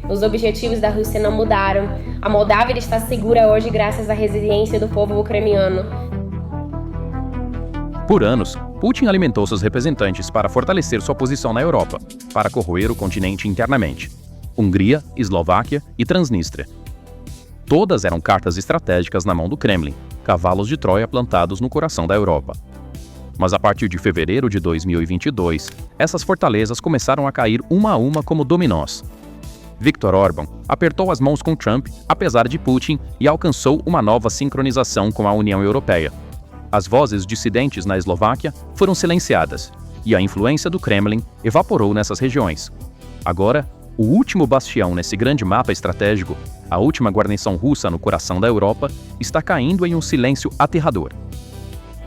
Os objetivos da Rússia não mudaram. A Moldávia está segura hoje graças à resiliência do povo ucraniano. Por anos, Putin alimentou seus representantes para fortalecer sua posição na Europa, para corroer o continente internamente. Hungria, Eslováquia e Transnistria. Todas eram cartas estratégicas na mão do Kremlin, cavalos de Troia plantados no coração da Europa. Mas a partir de fevereiro de 2022, essas fortalezas começaram a cair uma a uma como dominós. Viktor Orbán apertou as mãos com Trump, apesar de Putin, e alcançou uma nova sincronização com a União Europeia. As vozes dissidentes na Eslováquia foram silenciadas, e a influência do Kremlin evaporou nessas regiões. Agora, o último bastião nesse grande mapa estratégico, a última guarnição russa no coração da Europa, está caindo em um silêncio aterrador.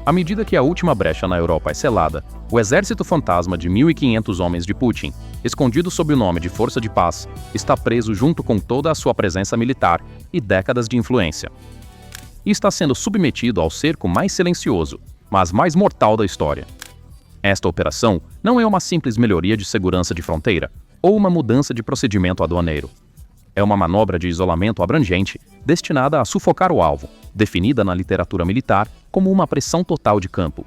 À medida que a última brecha na Europa é selada, o exército fantasma de 1.500 homens de Putin, escondido sob o nome de Força de Paz, está preso junto com toda a sua presença militar e décadas de influência. E está sendo submetido ao cerco mais silencioso, mas mais mortal da história. Esta operação não é uma simples melhoria de segurança de fronteira ou uma mudança de procedimento aduaneiro. É uma manobra de isolamento abrangente destinada a sufocar o alvo, definida na literatura militar como uma pressão total de campo.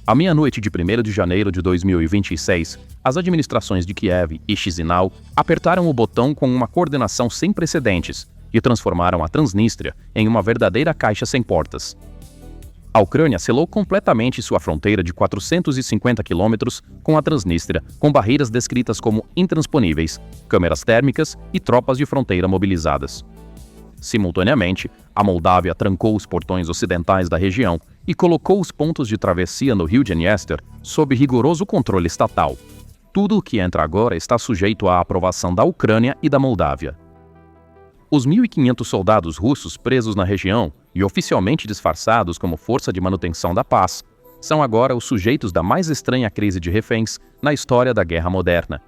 À meia-noite de 1º de janeiro de 2026, as administrações de Kiev e Chisinau apertaram o botão com uma coordenação sem precedentes e transformaram a Transnistria em uma verdadeira caixa sem portas. A Ucrânia selou completamente sua fronteira de 450 quilômetros com a Transnistria, com barreiras descritas como intransponíveis, câmeras térmicas e tropas de fronteira mobilizadas. Simultaneamente, a Moldávia trancou os portões ocidentais da região e colocou os pontos de travessia no rio Dniester sob rigoroso controle estatal. Tudo o que entra agora está sujeito à aprovação da Ucrânia e da Moldávia. Os 1.500 soldados russos presos na região e oficialmente disfarçados como Força de Manutenção da Paz são agora os sujeitos da mais estranha crise de reféns na história da guerra moderna.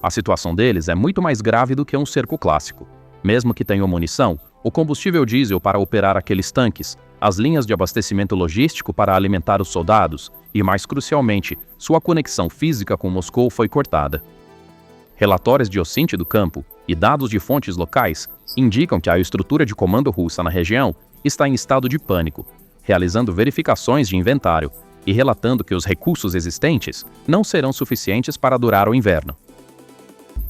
A situação deles é muito mais grave do que um cerco clássico. Mesmo que tenham munição, o combustível diesel para operar aqueles tanques, as linhas de abastecimento logístico para alimentar os soldados e, mais crucialmente, sua conexão física com Moscou foi cortada. Relatórios de Ocinte do campo e dados de fontes locais indicam que a estrutura de comando russa na região está em estado de pânico, realizando verificações de inventário e relatando que os recursos existentes não serão suficientes para durar o inverno.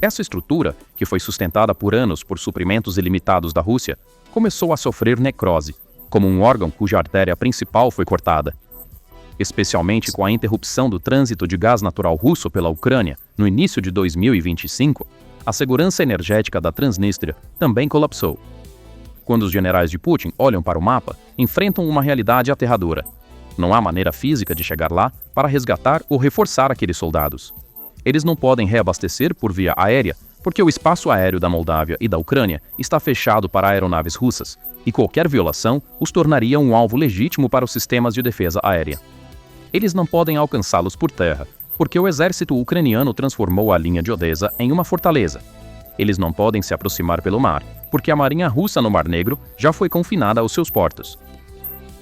Essa estrutura, que foi sustentada por anos por suprimentos ilimitados da Rússia, começou a sofrer necrose, como um órgão cuja artéria principal foi cortada. Especialmente com a interrupção do trânsito de gás natural russo pela Ucrânia no início de 2025, a segurança energética da Transnistria também colapsou. Quando os generais de Putin olham para o mapa, enfrentam uma realidade aterradora. Não há maneira física de chegar lá para resgatar ou reforçar aqueles soldados. Eles não podem reabastecer por via aérea, porque o espaço aéreo da Moldávia e da Ucrânia está fechado para aeronaves russas, e qualquer violação os tornaria um alvo legítimo para os sistemas de defesa aérea. Eles não podem alcançá-los por terra, porque o exército ucraniano transformou a linha de Odessa em uma fortaleza. Eles não podem se aproximar pelo mar, porque a marinha russa no Mar Negro já foi confinada aos seus portos.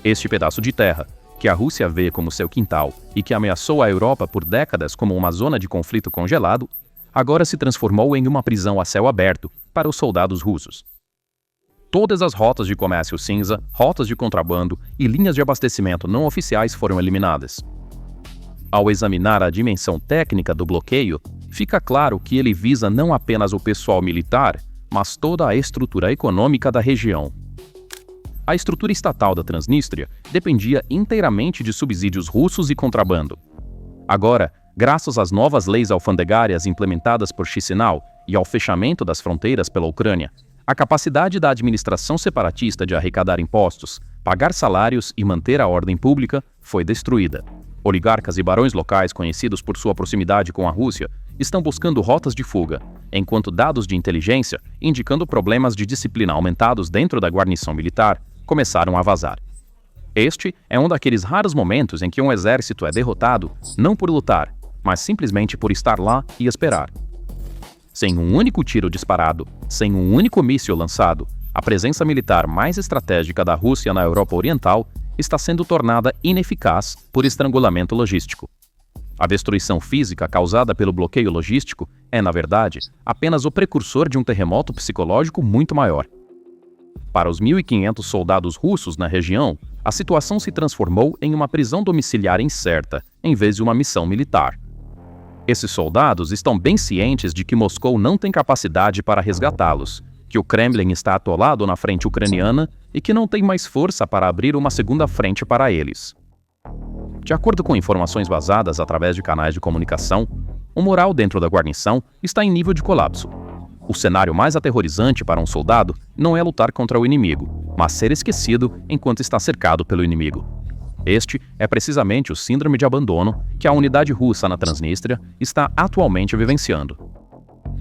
Este pedaço de terra, que a Rússia vê como seu quintal e que ameaçou a Europa por décadas como uma zona de conflito congelado, agora se transformou em uma prisão a céu aberto para os soldados russos. Todas as rotas de comércio cinza, rotas de contrabando e linhas de abastecimento não oficiais foram eliminadas. Ao examinar a dimensão técnica do bloqueio, fica claro que ele visa não apenas o pessoal militar, mas toda a estrutura econômica da região. A estrutura estatal da Transnistria dependia inteiramente de subsídios russos e contrabando. Agora, graças às novas leis alfandegárias implementadas por Chisinau e ao fechamento das fronteiras pela Ucrânia, a capacidade da administração separatista de arrecadar impostos, pagar salários e manter a ordem pública foi destruída. Oligarcas e barões locais conhecidos por sua proximidade com a Rússia estão buscando rotas de fuga, enquanto dados de inteligência, indicando problemas de disciplina aumentados dentro da guarnição militar, começaram a vazar. Este é um daqueles raros momentos em que um exército é derrotado não por lutar, mas simplesmente por estar lá e esperar. Sem um único tiro disparado, sem um único míssil lançado, a presença militar mais estratégica da Rússia na Europa Oriental está sendo tornada ineficaz por estrangulamento logístico. A destruição física causada pelo bloqueio logístico é, na verdade, apenas o precursor de um terremoto psicológico muito maior. Para os 1.500 soldados russos na região, a situação se transformou em uma prisão domiciliar incerta, em vez de uma missão militar. Esses soldados estão bem cientes de que Moscou não tem capacidade para resgatá-los, que o Kremlin está atolado na frente ucraniana e que não tem mais força para abrir uma segunda frente para eles. De acordo com informações vazadas através de canais de comunicação, o moral dentro da guarnição está em nível de colapso. O cenário mais aterrorizante para um soldado não é lutar contra o inimigo, mas ser esquecido enquanto está cercado pelo inimigo. Este é precisamente o síndrome de abandono que a unidade russa na Transnistria está atualmente vivenciando.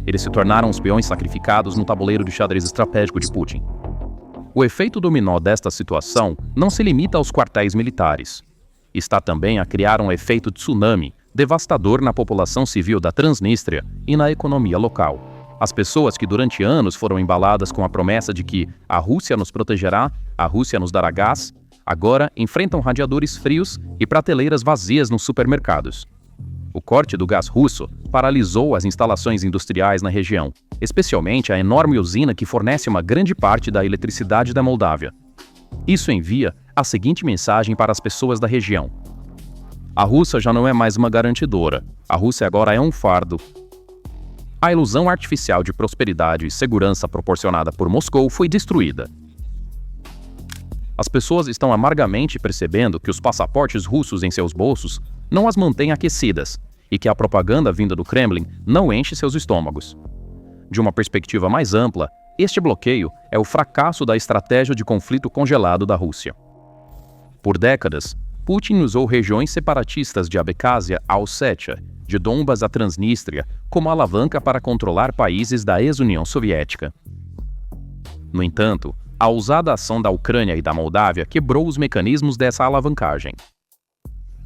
Eles se tornaram os peões sacrificados no tabuleiro de xadrez estratégico de Putin. O efeito dominó desta situação não se limita aos quartéis militares. Está também a criar um efeito tsunami devastador na população civil da Transnistria e na economia local. As pessoas que durante anos foram embaladas com a promessa de que a Rússia nos protegerá, a Rússia nos dará gás, agora enfrentam radiadores frios e prateleiras vazias nos supermercados. O corte do gás russo paralisou as instalações industriais na região, especialmente a enorme usina que fornece uma grande parte da eletricidade da Moldávia. Isso envia a seguinte mensagem para as pessoas da região: a Rússia já não é mais uma garantidora, a Rússia agora é um fardo. A ilusão artificial de prosperidade e segurança proporcionada por Moscou foi destruída. As pessoas estão amargamente percebendo que os passaportes russos em seus bolsos não as mantêm aquecidas e que a propaganda vinda do Kremlin não enche seus estômagos. De uma perspectiva mais ampla, este bloqueio é o fracasso da estratégia de conflito congelado da Rússia. Por décadas, Putin usou regiões separatistas de Abkhazia a Ossétia, de Donbas a Transnistria, como alavanca para controlar países da ex-União Soviética. No entanto, a ousada ação da Ucrânia e da Moldávia quebrou os mecanismos dessa alavancagem.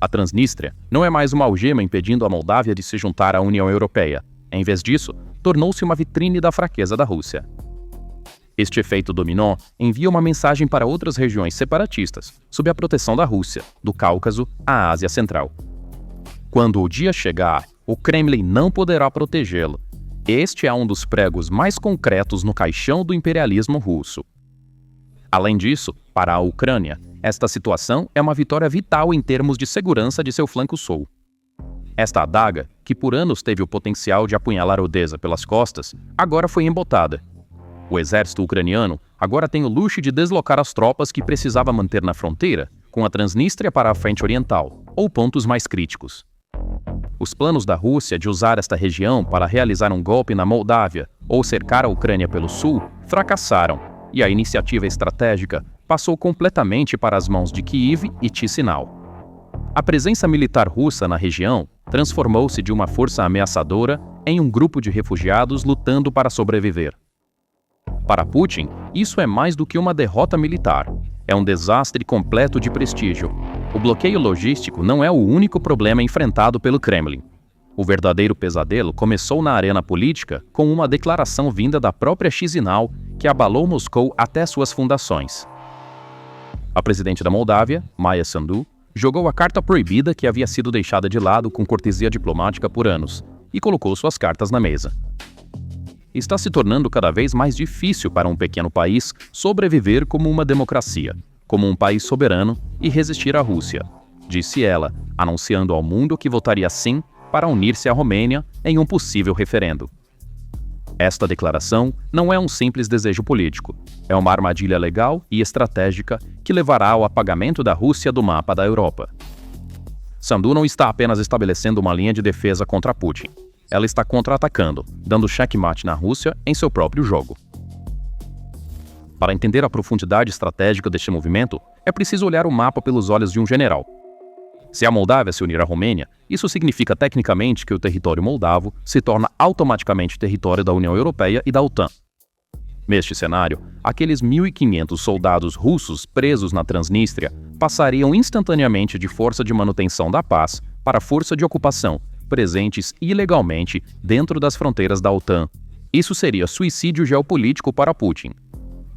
A Transnistria não é mais uma algema impedindo a Moldávia de se juntar à União Europeia. Em vez disso, tornou-se uma vitrine da fraqueza da Rússia. Este efeito dominó envia uma mensagem para outras regiões separatistas, sob a proteção da Rússia, do Cáucaso à Ásia Central. Quando o dia chegar, o Kremlin não poderá protegê-lo. Este é um dos pregos mais concretos no caixão do imperialismo russo. Além disso, para a Ucrânia, esta situação é uma vitória vital em termos de segurança de seu flanco sul. Esta adaga, que por anos teve o potencial de apunhalar Odessa pelas costas, agora foi embotada. O exército ucraniano agora tem o luxo de deslocar as tropas que precisava manter na fronteira, com a Transnistria para a frente oriental, ou pontos mais críticos. Os planos da Rússia de usar esta região para realizar um golpe na Moldávia ou cercar a Ucrânia pelo sul fracassaram, e a iniciativa estratégica passou completamente para as mãos de Kiev e Chisinau. A presença militar russa na região transformou-se de uma força ameaçadora em um grupo de refugiados lutando para sobreviver. Para Putin, isso é mais do que uma derrota militar. É um desastre completo de prestígio. O bloqueio logístico não é o único problema enfrentado pelo Kremlin. O verdadeiro pesadelo começou na arena política com uma declaração vinda da própria Chisinau que abalou Moscou até suas fundações. A presidente da Moldávia, Maia Sandu, jogou a carta proibida que havia sido deixada de lado com cortesia diplomática por anos e colocou suas cartas na mesa. Está se tornando cada vez mais difícil para um pequeno país sobreviver como uma democracia, como um país soberano e resistir à Rússia, disse ela, anunciando ao mundo que votaria sim para unir-se à Romênia em um possível referendo. Esta declaração não é um simples desejo político, é uma armadilha legal e estratégica que levará ao apagamento da Rússia do mapa da Europa. Sandu não está apenas estabelecendo uma linha de defesa contra Putin. Ela está contra-atacando, dando checkmate na Rússia em seu próprio jogo. Para entender a profundidade estratégica deste movimento, é preciso olhar o mapa pelos olhos de um general. Se a Moldávia se unir à Romênia, isso significa tecnicamente que o território moldavo se torna automaticamente território da União Europeia e da OTAN. Neste cenário, aqueles 1.500 soldados russos presos na Transnistria passariam instantaneamente de força de manutenção da paz para força de ocupação, presentes ilegalmente dentro das fronteiras da OTAN. Isso seria suicídio geopolítico para Putin.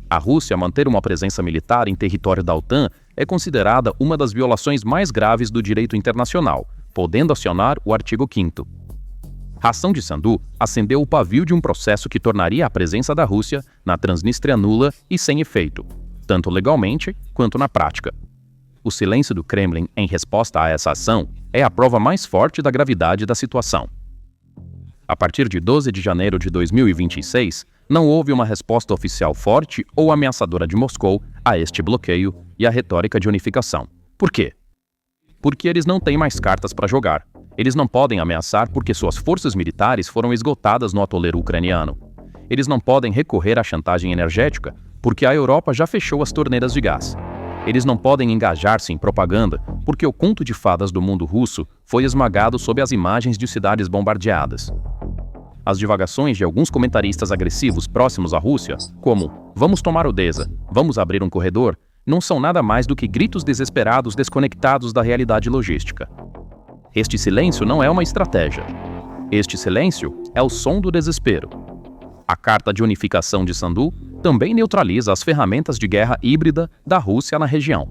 A Rússia manter uma presença militar em território da OTAN é considerada uma das violações mais graves do direito internacional, podendo acionar o artigo 5º. A ação de Sandu acendeu o pavio de um processo que tornaria a presença da Rússia na Transnistria nula e sem efeito, tanto legalmente quanto na prática. O silêncio do Kremlin em resposta a essa ação é a prova mais forte da gravidade da situação. A partir de 12 de janeiro de 2026, não houve uma resposta oficial forte ou ameaçadora de Moscou a este bloqueio e a retórica de unificação. Por quê? Porque eles não têm mais cartas para jogar. Eles não podem ameaçar porque suas forças militares foram esgotadas no atoleiro ucraniano. Eles não podem recorrer à chantagem energética porque a Europa já fechou as torneiras de gás. Eles não podem engajar-se em propaganda porque o conto de fadas do mundo russo foi esmagado sob as imagens de cidades bombardeadas. As divagações de alguns comentaristas agressivos próximos à Rússia, como "vamos tomar Odessa, vamos abrir um corredor", não são nada mais do que gritos desesperados desconectados da realidade logística. Este silêncio não é uma estratégia. Este silêncio é o som do desespero. A Carta de Unificação de Sandu também neutraliza as ferramentas de guerra híbrida da Rússia na região.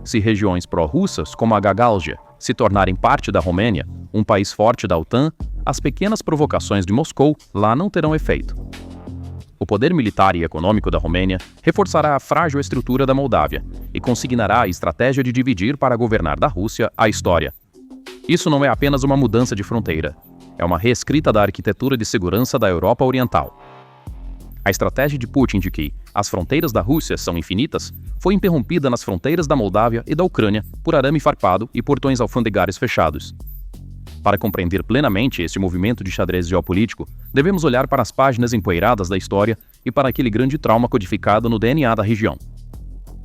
Se regiões pró-russas, como a Gagauzia, se tornarem parte da Romênia, um país forte da OTAN, as pequenas provocações de Moscou lá não terão efeito. O poder militar e econômico da Romênia reforçará a frágil estrutura da Moldávia e consignará a estratégia de dividir para governar da Rússia a história. Isso não é apenas uma mudança de fronteira, é uma reescrita da arquitetura de segurança da Europa Oriental. A estratégia de Putin de que as fronteiras da Rússia são infinitas foi interrompida nas fronteiras da Moldávia e da Ucrânia por arame farpado e portões alfandegários fechados. Para compreender plenamente esse movimento de xadrez geopolítico, devemos olhar para as páginas empoeiradas da história e para aquele grande trauma codificado no DNA da região.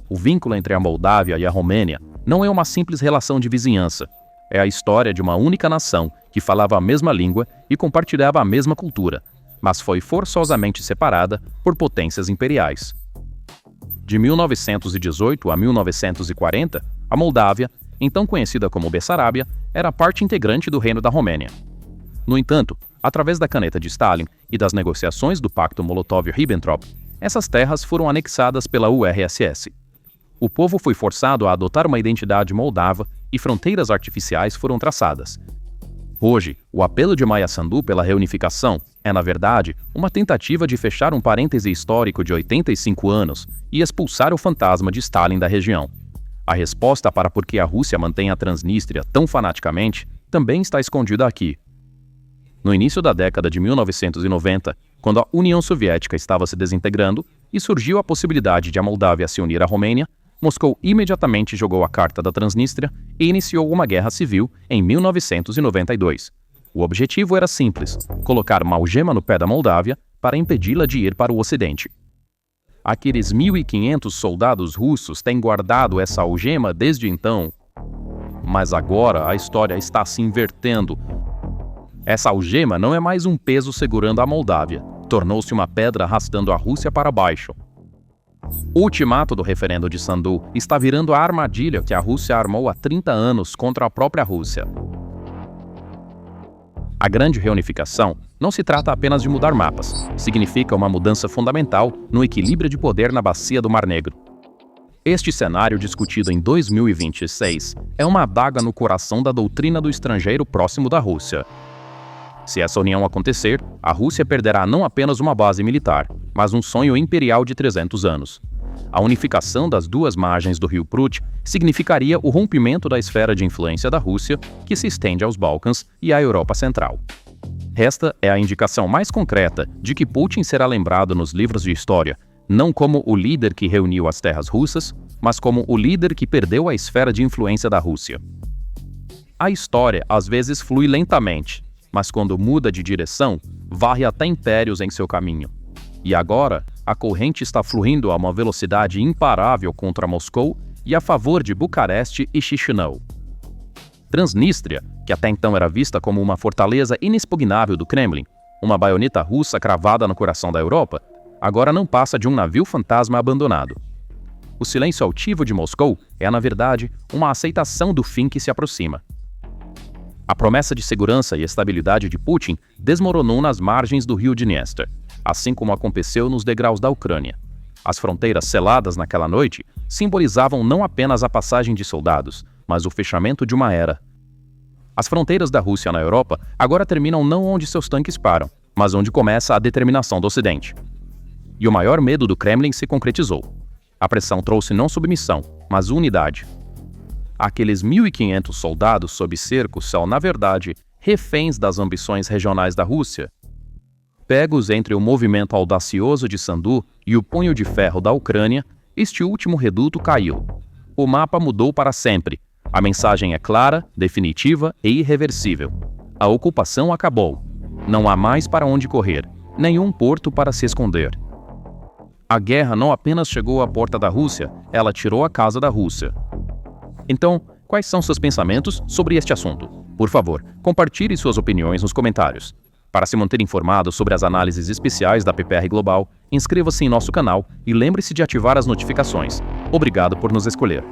O vínculo entre a Moldávia e a Romênia não é uma simples relação de vizinhança. É a história de uma única nação que falava a mesma língua e compartilhava a mesma cultura, mas foi forçosamente separada por potências imperiais. De 1918 a 1940, a Moldávia, então conhecida como Bessarábia, era parte integrante do Reino da Romênia. No entanto, através da caneta de Stalin e das negociações do Pacto Molotov-Ribbentrop, essas terras foram anexadas pela URSS. O povo foi forçado a adotar uma identidade moldava e fronteiras artificiais foram traçadas. Hoje, o apelo de Maia Sandu pela reunificação é, na verdade, uma tentativa de fechar um parêntese histórico de 85 anos e expulsar o fantasma de Stalin da região. A resposta para por que a Rússia mantém a Transnistria tão fanaticamente também está escondida aqui. No início da década de 1990, quando a União Soviética estava se desintegrando e surgiu a possibilidade de a Moldávia se unir à Romênia, Moscou imediatamente jogou a carta da Transnistria e iniciou uma guerra civil em 1992. O objetivo era simples: colocar uma algema no pé da Moldávia para impedi-la de ir para o Ocidente. Aqueles 1.500 soldados russos têm guardado essa algema desde então. Mas agora a história está se invertendo. Essa algema não é mais um peso segurando a Moldávia, tornou-se uma pedra arrastando a Rússia para baixo. O ultimato do referendo de Sandu está virando a armadilha que a Rússia armou há 30 anos contra a própria Rússia. A grande reunificação não se trata apenas de mudar mapas, significa uma mudança fundamental no equilíbrio de poder na bacia do Mar Negro. Este cenário discutido em 2026 é uma adaga no coração da doutrina do estrangeiro próximo da Rússia. Se essa união acontecer, a Rússia perderá não apenas uma base militar, mas um sonho imperial de 300 anos. A unificação das duas margens do rio Prut significaria o rompimento da esfera de influência da Rússia, que se estende aos Balcãs e à Europa Central. Esta é a indicação mais concreta de que Putin será lembrado nos livros de história, não como o líder que reuniu as terras russas, mas como o líder que perdeu a esfera de influência da Rússia. A história às vezes flui lentamente, mas quando muda de direção, varre até impérios em seu caminho. E agora, a corrente está fluindo a uma velocidade imparável contra Moscou e a favor de Bucareste e Chisinau. Transnistria, que até então era vista como uma fortaleza inexpugnável do Kremlin, uma baioneta russa cravada no coração da Europa, agora não passa de um navio fantasma abandonado. O silêncio altivo de Moscou é, na verdade, uma aceitação do fim que se aproxima. A promessa de segurança e estabilidade de Putin desmoronou nas margens do rio Dniester, assim como aconteceu nos degraus da Ucrânia. As fronteiras seladas naquela noite simbolizavam não apenas a passagem de soldados, mas o fechamento de uma era. As fronteiras da Rússia na Europa agora terminam não onde seus tanques param, mas onde começa a determinação do Ocidente. E o maior medo do Kremlin se concretizou. A pressão trouxe não submissão, mas unidade. Aqueles 1.500 soldados sob cerco são, na verdade, reféns das ambições regionais da Rússia. Pegos entre o movimento audacioso de Sandu e o punho de ferro da Ucrânia, este último reduto caiu. O mapa mudou para sempre. A mensagem é clara, definitiva e irreversível. A ocupação acabou. Não há mais para onde correr, nenhum porto para se esconder. A guerra não apenas chegou à porta da Rússia, ela tirou a casa da Rússia. Então, quais são seus pensamentos sobre este assunto? Por favor, compartilhe suas opiniões nos comentários. Para se manter informado sobre as análises especiais da PPR Global, inscreva-se em nosso canal e lembre-se de ativar as notificações. Obrigado por nos escolher.